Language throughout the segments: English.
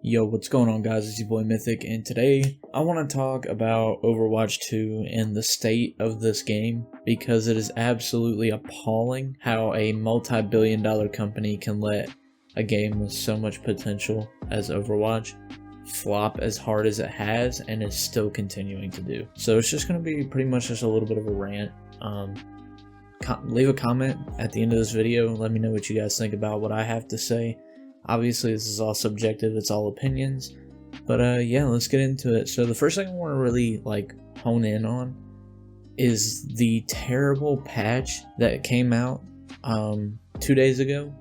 Yo, what's going on, guys? It's your boy Mythic, and today I want to talk about Overwatch 2 and the state of this game, because it is absolutely appalling how a multi-billion-dollar company can let a game with so much potential as Overwatch flop as hard as it has and is still continuing to do. So it's just going to be pretty much just a little bit of a rant. Leave a comment at the end of this video. Let me know what you guys think about what I have to say. Obviously, this is all subjective, it's all opinions, but yeah, let's get into it. So the first thing I want to really hone in on is the terrible patch that came out 2 days ago.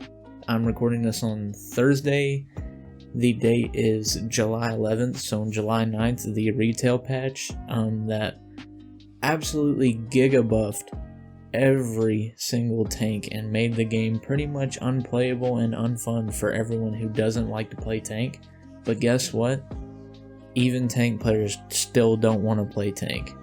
I'm recording this on Thursday. The date is July 11th, so on July 9th, the retail patch that absolutely giga buffed every single tank and made the game pretty much unplayable and unfun for everyone who doesn't like to play tank. But guess what? Even tank players still don't want to play tank.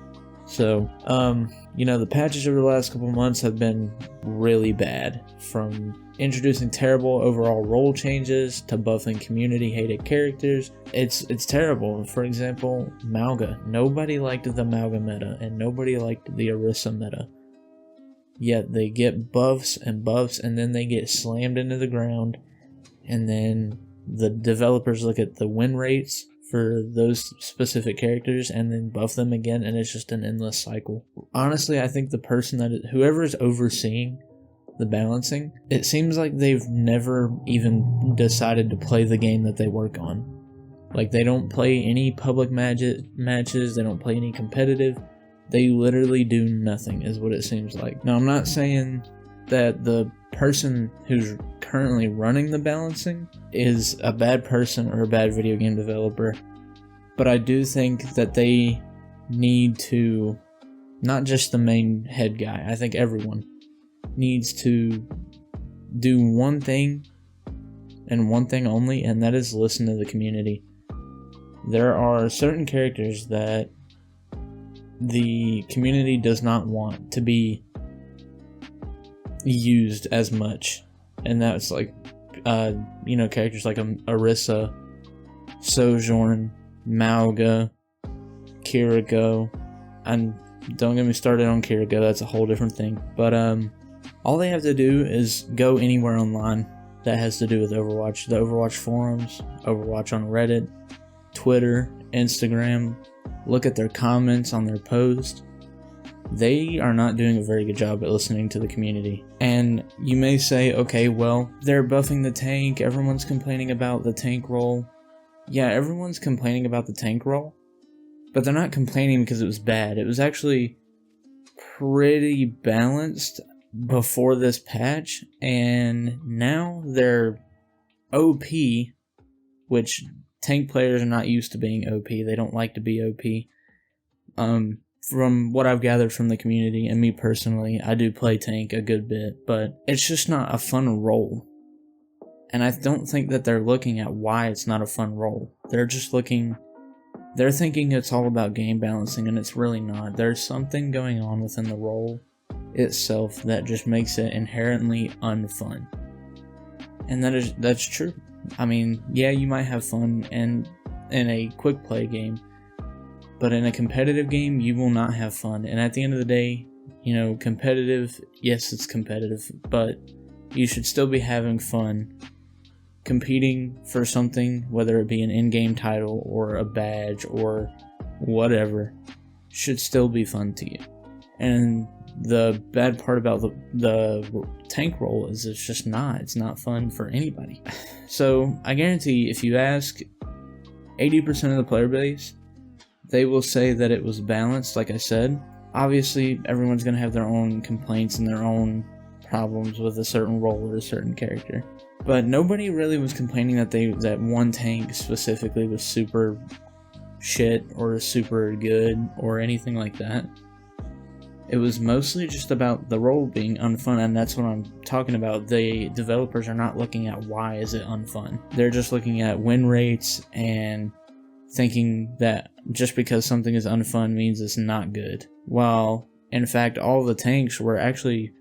So, the patches over the last couple months have been really bad, from introducing terrible overall role changes to buffing community-hated characters. It's terrible. For example, Mauga. Nobody liked the Mauga meta, and nobody liked the Orisa meta. Yet they get buffs, and then they get slammed into the ground, and then the developers look at the win rates for those specific characters and then buff them again, and it's just an endless cycle. Honestly, I think whoever is overseeing the balancing, it seems like they've never even decided to play the game that they work on. Like, they don't play any public matches, they don't play any competitive. They literally do nothing, is what it seems like. Now, I'm not saying that the person who's currently running the balancing is a bad person or a bad video game developer, but I do think that they need to, not just the main head guy, I think everyone needs to do one thing and one thing only, and that is listen to the community. There are certain characters that the community does not want to be used as much, and that's characters like Orisa, Sojourn, Mauga, Kiriko, and don't get me started on Kiriko, that's a whole different thing. But all they have to do is go anywhere online that has to do with Overwatch. The Overwatch forums, Overwatch on Reddit, Twitter, Instagram. Look at their comments on their post. They are not doing a very good job at listening to the community. And you may say, okay, well, they're buffing the tank, everyone's complaining about the tank role. Yeah, everyone's complaining about the tank role, but they're not complaining because it was bad. It was actually pretty balanced before this patch, and now they're OP, which tank players are not used to being OP. They don't like to be OP. From what I've gathered from the community, and me personally, I do play tank a good bit, but it's just not a fun role. And I don't think that they're looking at why it's not a fun role. They're thinking it's all about game balancing, and it's really not. There's something going on within the role itself that just makes it inherently unfun. And that's true. I mean, yeah, you might have fun in a quick play game, but in a competitive game, you will not have fun. And at the end of the day, competitive, yes, it's competitive, but you should still be having fun. Competing for something, whether it be an in-game title or a badge or whatever, should still be fun to you. And the bad part about the tank role is it's not fun for anybody. So I guarantee if you ask 80% of the player base, they will say that it was balanced, like I said. Obviously, everyone's going to have their own complaints and their own problems with a certain role or a certain character. But nobody really was complaining that one tank specifically was super shit or super good or anything like that. It was mostly just about the role being unfun, and that's what I'm talking about. The developers are not looking at why is it unfun. They're just looking at win rates and thinking that just because something is unfun means it's not good. While, in fact, all the tanks were actually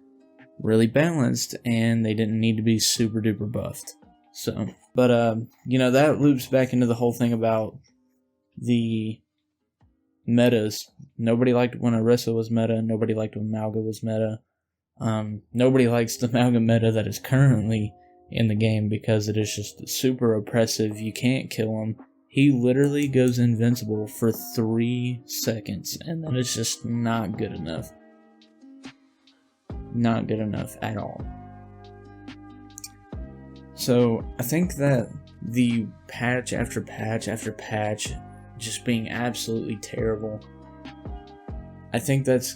really balanced, and they didn't need to be super duper buffed. So, but you know, that loops back into the whole thing about the metas. Nobody liked when Orisa was meta. Nobody liked when Mauga was meta. Nobody likes the Mauga meta that is currently in the game because it is just super oppressive. You can't kill him. He literally goes invincible for 3 seconds, and that is just not good enough. Not good enough at all. So, I think that the patch after patch after patch just being absolutely terrible, I think that's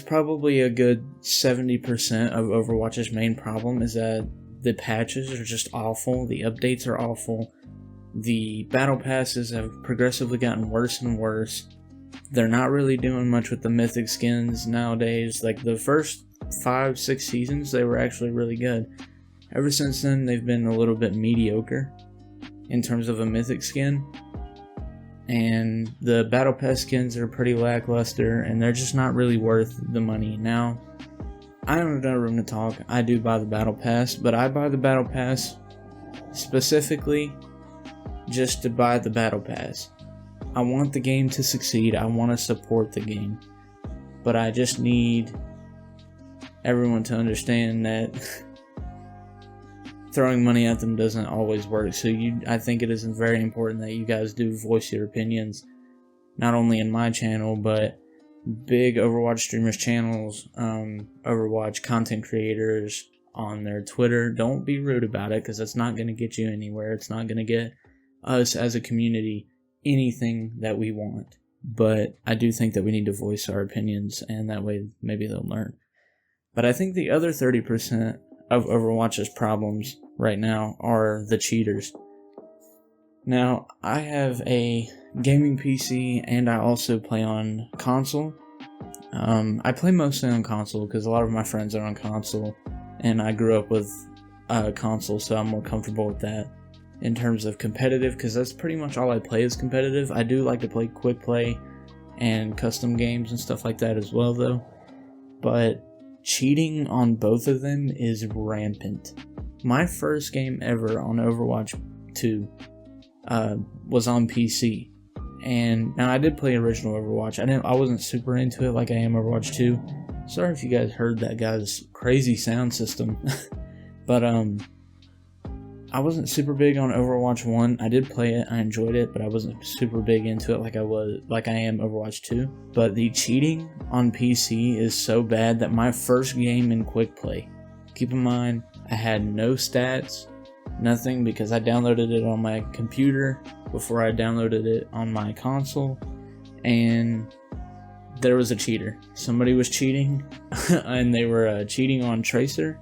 probably a good 70% of Overwatch's main problem, is that the patches are just awful, the updates are awful, the battle passes have progressively gotten worse and worse. They're not really doing much with the mythic skins nowadays. Like the first 5-6 seasons, they were actually really good. Ever since then, they've been a little bit mediocre in terms of a mythic skin. And the battle pass skins are pretty lackluster, and they're just not really worth the money. Now, I don't have no room to talk. I do buy the battle pass, but I buy the battle pass specifically just to buy the battle pass. I want the game to succeed. I want to support the game. But I just need everyone to understand that throwing money at them doesn't always work. So I think it is very important that you guys do voice your opinions, not only in my channel, but big Overwatch streamers channels, Overwatch content creators on their Twitter. Don't be rude about it, because that's not going to get you anywhere. It's not going to get us as a community anything that we want. But I do think that we need to voice our opinions, and that way maybe they'll learn. But I think the other 30% of Overwatch's problems right now are the cheaters. Now, I have a gaming PC, and I also play on console. I play mostly on console because a lot of my friends are on console, and I grew up with a console, so I'm more comfortable with that. In terms of competitive, because that's pretty much all I play is competitive. I do like to play quick play and custom games and stuff like that as well, though. But cheating on both of them is rampant. My first game ever on Overwatch 2 was on PC, and now I did play original Overwatch. I wasn't super into it like I am Overwatch 2. Sorry if you guys heard that guy's crazy sound system, but I wasn't super big on Overwatch 1. I did play it, I enjoyed it, but I wasn't super big into it like I am Overwatch 2. But the cheating on PC is so bad that my first game in quick play, keep in mind, I had no stats, nothing, because I downloaded it on my computer before I downloaded it on my console, and there was a cheater. Somebody was cheating, and they were cheating on Tracer,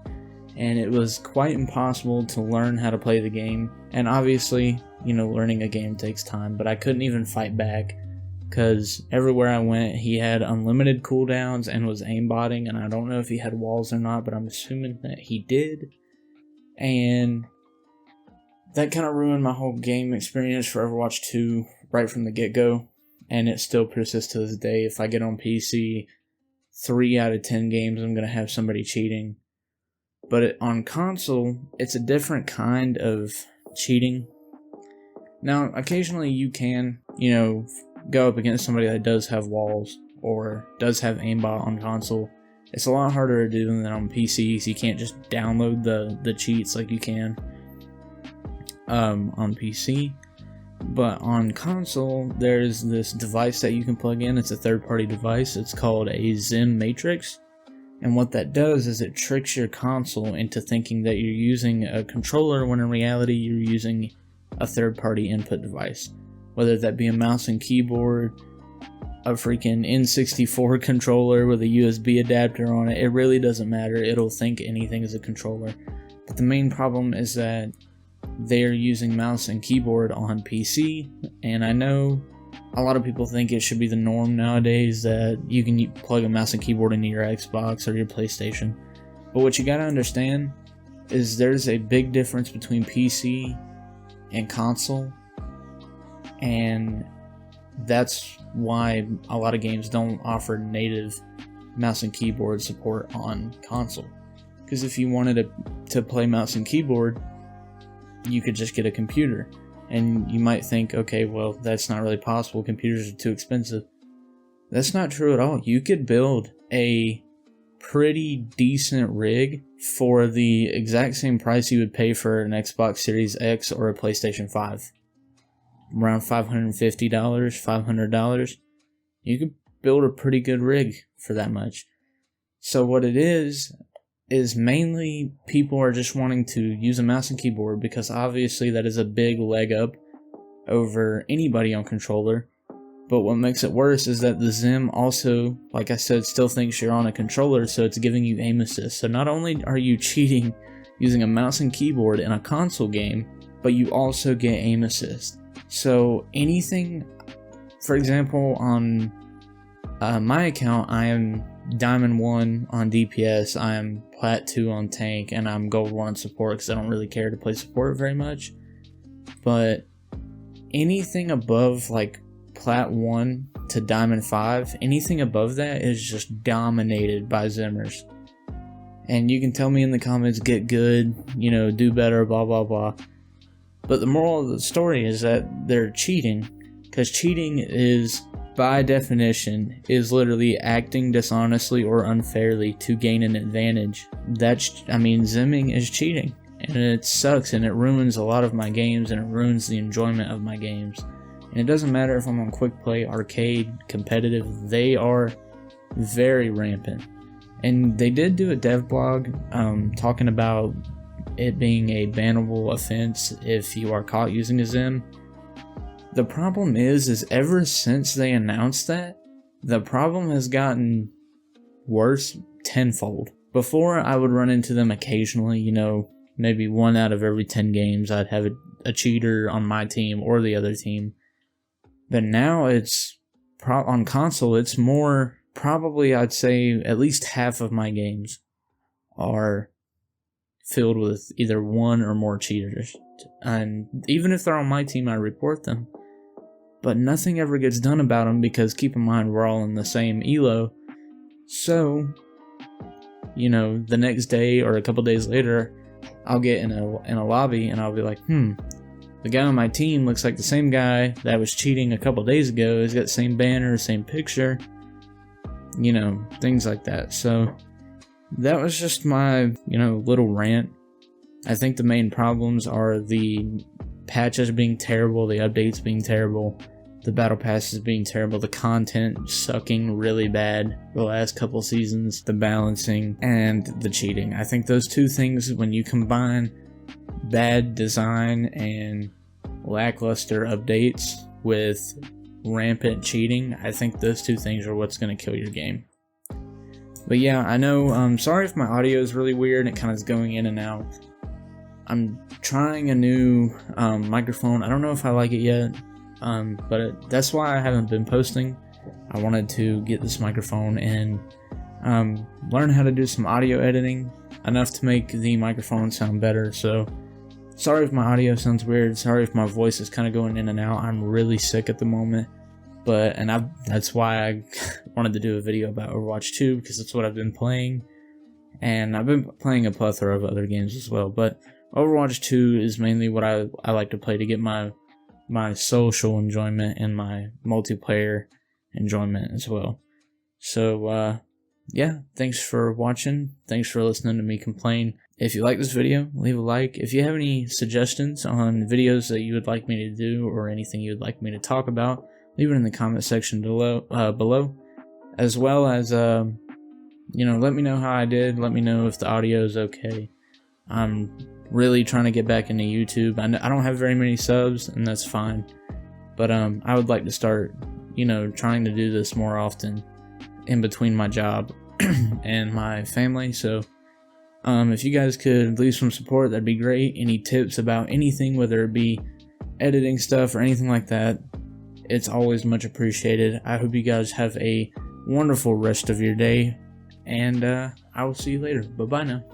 and it was quite impossible to learn how to play the game. And obviously, you know, learning a game takes time, but I couldn't even fight back, because everywhere I went, he had unlimited cooldowns and was aimbotting, and I don't know if he had walls or not, but I'm assuming that he did. And that kind of ruined my whole game experience for Overwatch 2 right from the get-go, and it still persists to this day. If I get on PC, 3 out of 10 games I'm going to have somebody cheating. But on console, it's a different kind of cheating. Now, occasionally you can, you know, go up against somebody that does have walls or does have aimbot on console. It's a lot harder to do than on PC, so you can't just download the cheats like you can on PC. But on console, there's this device that you can plug in. It's a third-party device. It's called a Zim Matrix. And what that does is it tricks your console into thinking that you're using a controller when in reality you're using a third-party input device. Whether that be a mouse and keyboard, a freaking N64 controller with a USB adapter on it, it really doesn't matter. It'll think anything is a controller. But the main problem is that they're using mouse and keyboard on PC, and I know a lot of people think it should be the norm nowadays that you can plug a mouse and keyboard into your Xbox or your PlayStation. But what you gotta understand is there's a big difference between PC and console, and that's why a lot of games don't offer native mouse and keyboard support on console. Because if you wanted to play mouse and keyboard, you could just get a computer. And you might think, okay, well, that's not really possible. Computers are too expensive. That's not true at all. You could build a pretty decent rig for the exact same price you would pay for an Xbox Series X or a PlayStation 5. Around $550, $500. You could build a pretty good rig for that much. So what it is mainly people are just wanting to use a mouse and keyboard, because obviously that is a big leg up over anybody on controller. But what makes it worse is that the Zim also, like I said, still thinks you're on a controller, so it's giving you aim assist. So not only are you cheating using a mouse and keyboard in a console game, but you also get aim assist. So anything, for example, on my account, I am Diamond 1 on DPS, I am Plat 2 on Tank, and I'm Gold 1 on support because I don't really care to play support very much. But anything above like Plat 1 to Diamond 5, anything above that is just dominated by Zimmers. And you can tell me in the comments, get good, you know, do better, blah blah blah. But the moral of the story is that they're cheating, because cheating is, by definition, is literally acting dishonestly or unfairly to gain an advantage. Zimming is cheating, and it sucks, and it ruins a lot of my games, and it ruins the enjoyment of my games. And it doesn't matter if I'm on quick play, arcade, competitive, they are very rampant. And they did do a dev blog talking about it being a bannable offense if you are caught using a Zim. The problem is ever since they announced that, the problem has gotten worse tenfold. Before, I would run into them occasionally, you know, maybe 1 out of every 10 games I'd have a cheater on my team or the other team. But now it's, on console, it's more, probably I'd say at least half of my games are filled with either 1 or more cheaters. And even if they're on my team, I report them. But nothing ever gets done about them, because keep in mind, we're all in the same elo. So, you know, the next day or a couple days later, I'll get in a lobby and I'll be like, the guy on my team looks like the same guy that was cheating a couple days ago. He's got the same banner, same picture, you know, things like that. So that was just my, you know, little rant. I think the main problems are the patches being terrible, the updates being terrible, the battle passes being terrible, the content sucking really bad the last couple seasons, the balancing, and the cheating. I think those two things, when you combine bad design and lackluster updates with rampant cheating, I think those two things are what's going to kill your game. But yeah, I know, sorry if my audio is really weird and it kind of is going in and out. I'm trying a new microphone. I don't know if I like it yet, but that's why I haven't been posting. I wanted to get this microphone and learn how to do some audio editing, enough to make the microphone sound better. So sorry if my audio sounds weird, sorry if my voice is kind of going in and out. I'm really sick at the moment, that's why I wanted to do a video about Overwatch 2, because that's what I've been playing, and I've been playing a plethora of other games as well, but Overwatch 2 is mainly what I like to play to get my social enjoyment and my multiplayer enjoyment as well. So yeah, thanks for watching, thanks for listening to me complain. If you like this video, leave a like. If you have any suggestions on videos that you would like me to do, or anything you would like me to talk about, leave it in the comment section below, as well as you know, let me know how I did, let me know if the audio is okay. I'm really trying to get back into YouTube. I don't have very many subs, and that's fine, but I would like to start, you know, trying to do this more often in between my job and my family. So if you guys could leave some support, that'd be great. Any tips about anything, whether it be editing stuff or anything like that, it's always much appreciated. I hope you guys have a wonderful rest of your day, and I will see you later. Bye bye now.